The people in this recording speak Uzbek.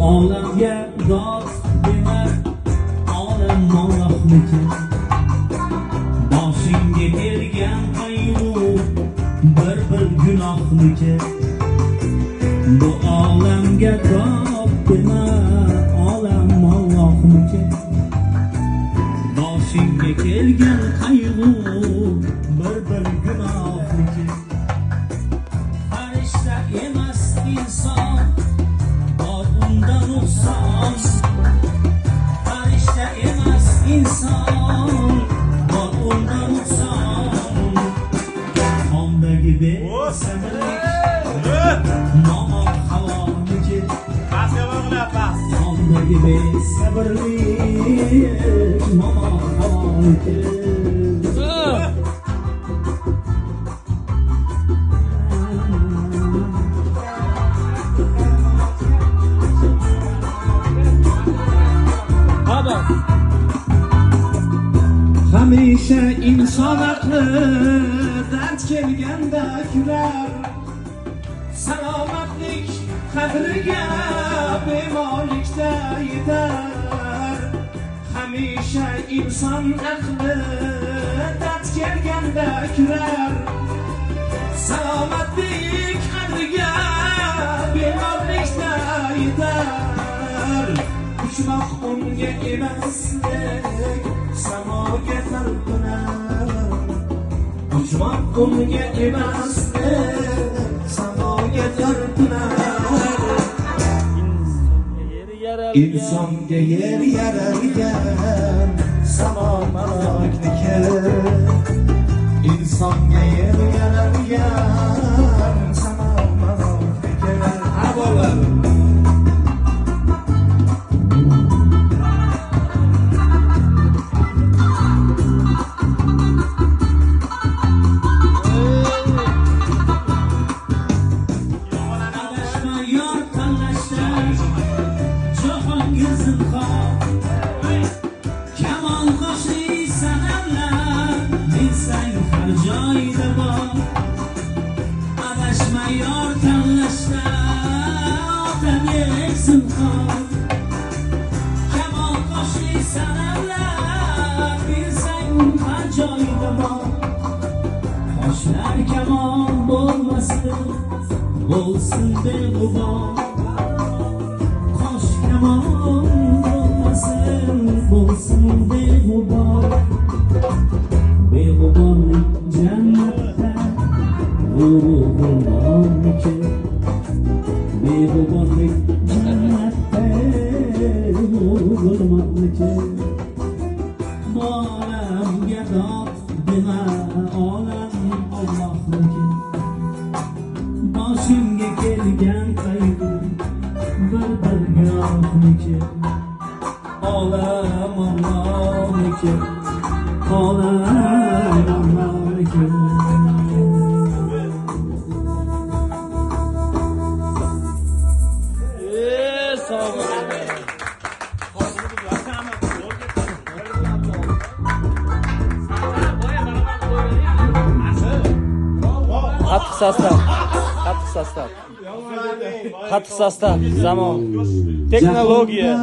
olamga dod demar olam Allohniki boshingga kelgan qayg'u bir gunohniki bu olamga dod demar olam Allohniki boshingga kelgan qayg'u bir gunohniki farishta emas inson bor unda nuqson farishta emas inson bor unda nuqson ondagi besabrlik nomon havoniki ondagi besabrlik nomon havoniki hamisha inson aqli dard kelganda kular salomatlik qadriga bemorlikda yetar hamisha inson aqli dard kelganda kular salomatlik qadriga bemorlikda yetar uçmak unga emaslik samoga talpinar uçmak unga emaslik samoga talpinar insonga yer yaralgan samo malakniki insonga yer yaralgan samo malakniki abolar Kamon qo'shni sanamlar bilsang har joyda bor adashma yor tanlashda otam yek zinhor kamon qo'shni sanamlar bilsang har joyda bor qoshlar kamon bo'lmasin bo'lsin beg'ubor qosh kamon bo'lsin beg'uborlik jannatda g'ururmoniki beg'uborlik jannatda g'ururmoniki olamga dod dema olam Allohniki boshimga kelgan qayg'u bir gunohniki olam Allohniki olam Allohniki qattiq sostav zamon texnologiya